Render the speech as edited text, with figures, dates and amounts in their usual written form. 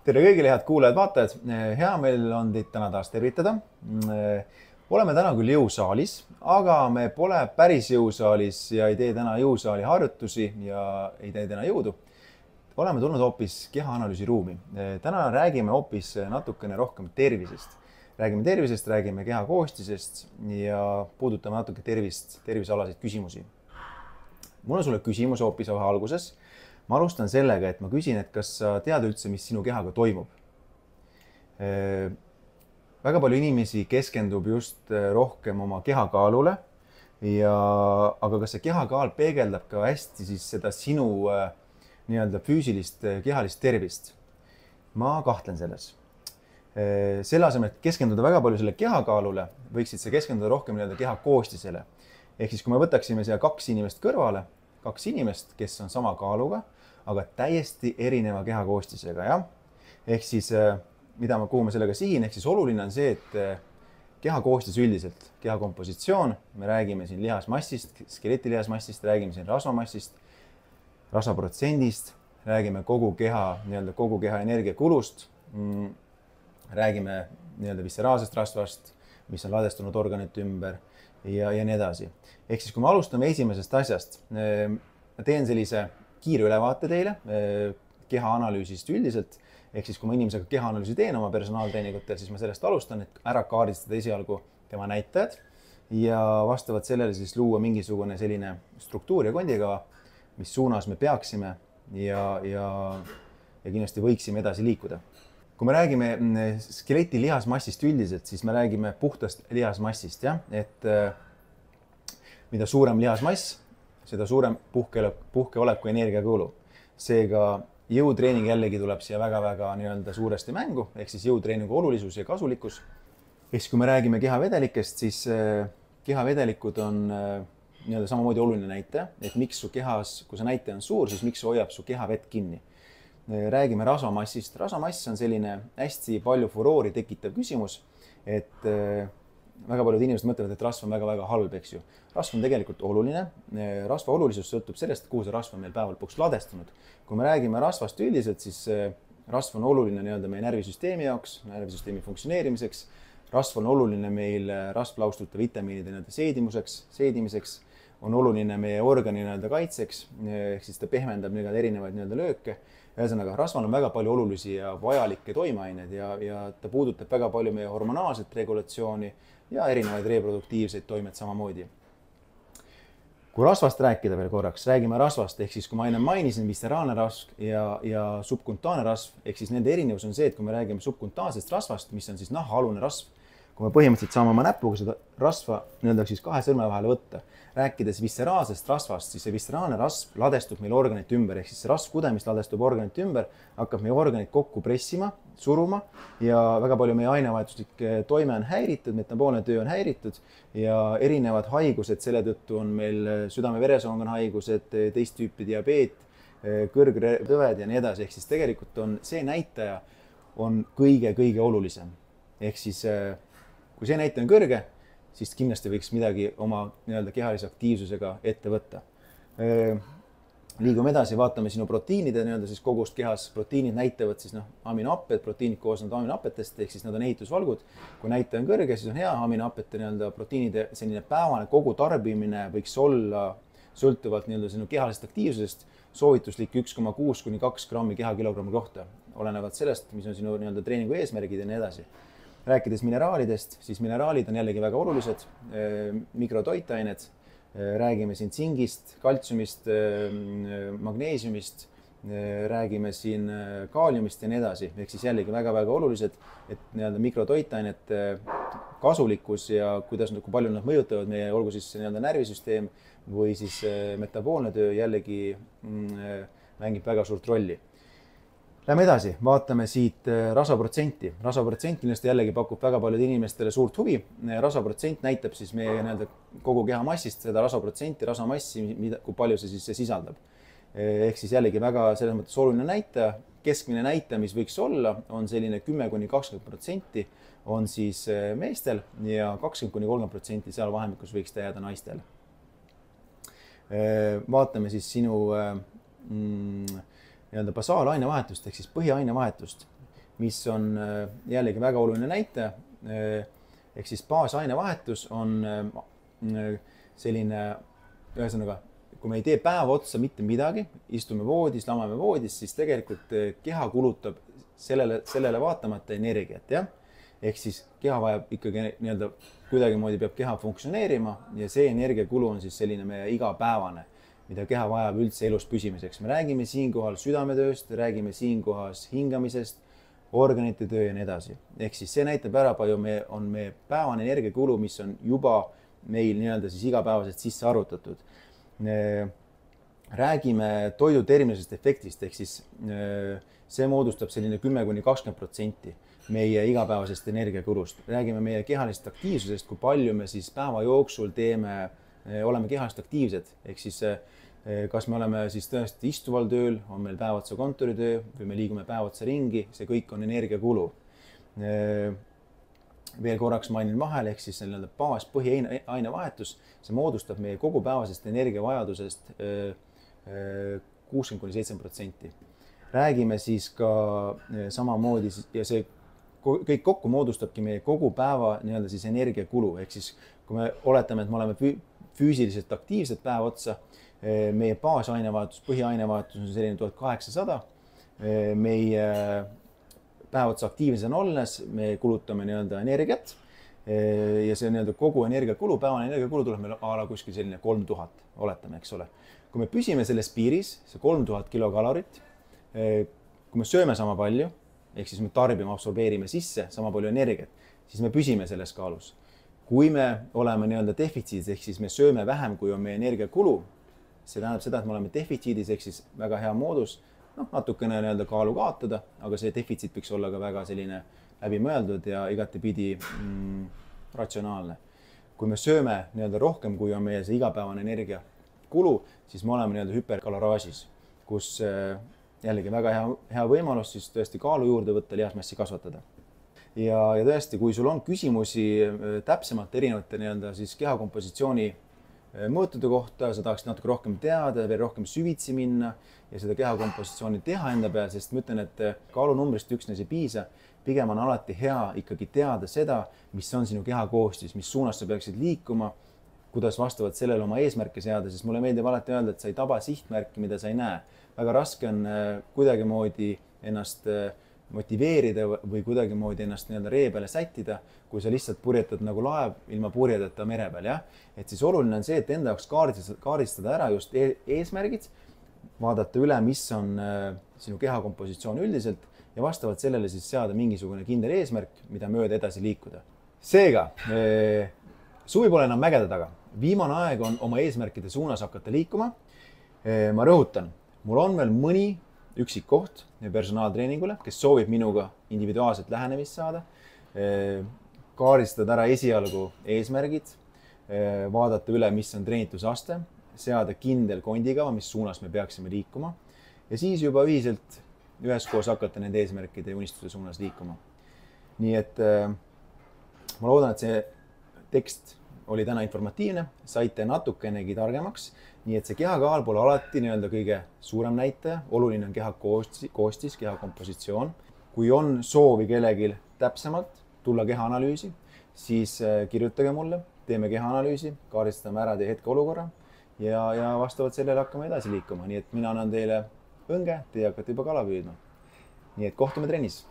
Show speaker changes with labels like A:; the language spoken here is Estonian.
A: Tere kõigile, head kuulajad-vaatajad. Hea meel on teid täna taas tervitada. Oleme täna küll jõusaalis, aga me pole päris jõusaalis ja ei tee täna jõusaali harjutusi ja ei tee täna jõudu. Oleme tulnud hoopis kehaanalüüsi ruumi. Täna räägime hoopis natukene rohkem tervisest. Räägime tervisest, räägime keha koostisest ja puudutame natuke tervisealaseid küsimusi. Mul on sulle küsimus hoopis alguses. Ma alustan sellega, et ma küsin, et kas sa tead üldse, mis sinu kehaga toimub. Väga palju inimesi keskendub just rohkem oma kehakaalule, aga kas see kehakaal peegeldab ka hästi siis seda sinu füüsilist kehalist tervist? Ma kahtlen selles. Selle asemel, et keskenduda väga palju selle kehakaalule, võiksid sa keskenduda rohkem keha koostisele. Ehk siis, kui me võtaksime siia kaks inimest kõrvale, kaks inimest, kes on sama kaaluga, aga täiesti erineva keha koostisega, jah? Ehk siis, kuhu ma sellega sihin, ehk siis oluline on see, et keha koostis üldiselt, keha kompositsioon, me räägime siin lihasmassist, skeletilihasmassist, räägime siin rasvamassist, rasvaprotsendist, räägime kogu keha energiakulust, räägime visceraalsest rasvast, mis on ladestunud organite ümber ja nii edasi. Ehk siis, kui me alustame esimesest asjast, ma teen sellise kiire ülevaate teile kehaanalüüsist üldiselt. Ehk siis, kui ma inimesega kehaanalüüsi teen oma personaaltreeningutel, siis ma sellest alustan, et ära kaardistada esialgu tema näitajad ja vastavalt sellele siis luua mingisugune selline struktuur ja kondikava, mis suunas me peaksime ja kindlasti võiksime edasi liikuda. Kui me räägime skeleti lihasmassist üldiselt, siis me räägime puhtast lihasmassist, jah? Et mida suurem lihasmass, seda suurem puhkeoleku energiakulu. Seega jõutreening jällegi tuleb siia väga-väga suuresti mängu, ehk siis jõutreeningu olulisus ja kasulikkus. Ehk kui me räägime kehavedelikest, siis kehavedelikud on samamoodi oluline näitaja, et miks su kehas, kui see näitaja on suur, siis miks hoiab su keha vett kinni. Räägime rasvamassist. Rasvamass on selline hästi palju furoori tekitav küsimus, et väga paljud inimesed mõtlevad, et rasv on väga-väga halb, eks ju. Rasv on tegelikult oluline. Rasva olulisus sõltub sellest, kuhu see rasv on meil päeva lõpuks ladestunud. Kui me räägime rasvast üldiselt, siis rasv on oluline meie närvisüsteemi jaoks, närvisüsteemi funktsioneerimiseks. Rasv on oluline meil rasvlaustute vitamiinide seedimiseks, on oluline meie organi kaitseks, ehk siis ta pehmendab erinevaid lööke. Ühesõnaga, rasval on väga palju olulisi ja vajalikke toimeaineid ja ta puudutab väga palju meie hormonaalset regulatsiooni ja erinevaid reproduktiivseid toimed samamoodi. Kui rasvast rääkida veel korraks, räägime rasvast, ehk siis kui ma enne mainisin visceraalne rasv ja subkuntaanne rasv, ehk siis nende erinevus on see, et kui me räägime subkuntaansest rasvast, mis on siis nahaalune rasv, kui me põhimõtteliselt saame oma näpuga seda rasva kahe sõrme vahele võtta, rääkides visceraalsest rasvast, siis see visceraalne rasv ladestub meil organite ümber, ehk siis see rasvkude, mis ladestub organite ümber, hakkab meie organit kokku pressima, suruma ja väga palju meie ainevahetuslik toime on häiritud, metaboolne töö on häiritud ja erinevad haigused, selle tõttu on meil südame-veresoonkonna haigused, teist tüüpi diabeet, kõrgtõved ja nii edasi, ehk siis tegelikult on see näitaja on kõige olulisem. Ehk siis kui see näitaja on kõrge, siis kindlasti võiks midagi oma kehalise aktiivsusega ette võtta. Liigume edasi, vaatame sinu proteiinide siis kogust kehas. Proteiinid näitavad siis aminohapped, proteiinid koosnevad aminohappetest, ehk siis nad on ehitusvalgud. Kui näitaja on kõrge, siis on hea aminohappete proteiinide selline päevane kogu tarbimine võiks olla sõltuvalt sinu kehalisest aktiivsusest soovituslik 1,6 kuni 2 grammi kehakilogrammi kohta, olenevalt sellest, mis on sinu treeningu eesmärgid ja nii edasi. Rääkides mineraalidest, siis mineraalid on jällegi väga olulised, mikrotoitained, räägime siin tsingist, kaltsiumist, magneesiumist, räägime siin kaaliumist ja nii edasi. Ehk siis jällegi väga-väga olulised, et mikrotoitainete kasulikkus ja kui palju nad mõjutavad meie, olgu siis närvisüsteem või siis metaboolne töö jällegi mängib väga suurt rolli. Lähme edasi, vaatame siit rasvaprotsenti. Rasvaprotsent millest jällegi pakub väga paljud inimestele suurt huvi. Rasvaprotsent näitab siis meie kogu keha massist seda rasvaprotsenti, rasvamassi, kui palju see siis sisaldab. Ehk siis jällegi väga selles mõttes oluline näitaja. Keskmine näitaja, mis võiks olla, on selline 10–20% on siis meestel ja 20–30% seal vahemikus võiks ta jääda naistel. Vaatame siis sinu basaalaine vahetust ehk siis põhiaine vahetust. mis on jällegi väga oluline näitaja. Ehk siis baasainevahetus on selline, ühesõnaga, kui me ei tee päeva otsa mitte midagi, istume voodis, lamame voodis, siis tegelikult keha kulutab sellele vaatamata energiat, jah. Ehk siis keha vajab ikkagi nii-öelda kuidagimoodi peab keha funktsioneerima ja see energiakulu on siis selline meie igapäevane, mida keha vajab üldse elus püsimiseks. Me räägime siinkohal südametööst, räägime siinkohas hingamisest, organite töö ja nii edasi. Ehk siis see näitab ära, palju on meie päevane energiakulu, mis on juba meil nii-öelda siis igapäevaselt sisse arvutatud. Räägime toidu termilisest efektist, ehk siis see moodustab selline 10–20% meie igapäevasest energiakulust. Räägime meie kehalisest aktiivsusest, kui palju me siis päeva jooksul oleme kehalist aktiivsed, ehk siis kas me oleme siis tõesti istuval tööl, on meil päev otsa kontoritöö või me liigume päev otsa ringi, see kõik on energiakulu. Veel korraks mainin vahel, ehk siis baas põhiainevahetus, see moodustab meie kogu päevasest energiavajadusest 60–70%. Räägime siis ka samamoodi ja see kõik kokku moodustabki meie kogu päeva nii-öelda siis energiakulu, ehk siis kui me oletame, et me oleme füüsiliselt aktiivsed päev otsa, meie baasainevahetus, põhiainevahetus on selline 1800, meie päev otsa aktiivsena olles me kulutame nii-öelda energiat ja see nii-öelda kogu energiakulu, päevane energiakulu tuleb meil ala kuskil selline 3000, oletame, eks ole. Kui me püsime selles piiris, see 3000 kilokalorit, kui me sööme sama palju, ehk siis me tarbime, absorbeerime sisse sama palju energiat, siis me püsime selles kaalus. Kui me oleme nii-öelda defitsiidis, ehk siis me sööme vähem, kui on meie energiakulu, see tähendab seda, et me oleme defitsiidis, ehk siis väga hea moodus, natukene nii-öelda kaalu kaotada, aga see defitsiit võiks olla ka väga selline läbimõeldud ja igatepidi ratsionaalne. Kui me sööme nii-öelda rohkem, kui on meie see igapäevane energiakulu, siis me oleme nii-öelda hüperkaloraažis, kus jällegi väga hea võimalus siis tõesti kaalu juurde võtta, lihasmassi kasvatada. Ja tõesti, kui sul on küsimusi täpsemalt erinevate nii-öelda siis kehakompositsiooni mõõtude kohta, sa tahaksid natuke rohkem teada, veel rohkem süvitsi minna ja seda kehakompositsiooni teha enda peal, sest ma ütlen, et kaalunumbrist üksnes ei piisa. Pigem on alati hea ikkagi teada seda, mis on sinu keha koostis, mis suunas sa peaksid liikuma, kuidas vastavalt sellele oma eesmärke seada, sest mulle meeldib alati öelda, et sa ei taba sihtmärki, mida sa ei näe. Väga raske on kuidagimoodi ennast motiveerida või kuidagimoodi ennast nii-öelda ree peale sättida, kui sa lihtsalt purjetad nagu laev ilma purjedeta mere peal, jah. Et siis oluline on see, et enda jaoks kaardistada ära just eesmärgid, vaadata üle, mis on sinu kehakompositsioon üldiselt ja vastavalt sellele siis seada mingisugune kindel eesmärk, mida mööda edasi liikuda. Seega, suvi pole enam mägede taga. Viimane aeg on oma eesmärkide suunas hakata liikuma. Ma rõhutan, mul on veel mõni üksik koht personaaltreeningule, kes soovib minuga individuaalselt lähenemist saada, kaardistada ära esialgu eesmärgid, vaadata üle, mis on treenitusaste, seada kindel kondikava, mis suunas me peaksime liikuma ja siis juba üheskoos hakata nende eesmärkide ja unistuse suunas liikuma. Nii et ma loodan, et see tekst oli täna informatiivne, saite natukenegi targemaks, nii et see kehakaal pole alati nii-öelda kõige suurem näitaja, oluline on keha koostis, keha kompositsioon. Kui on soovi kellelgi täpsemalt tulla kehaanalüüsi, siis kirjutage mulle, teeme kehaanalüüsi, kaardistame ära teie hetkeolukorra ja vastavalt sellele hakkame edasi liikuma, nii et mina annan teile õnge, teie hakkate juba kala püüdma. Nii et kohtume trennis!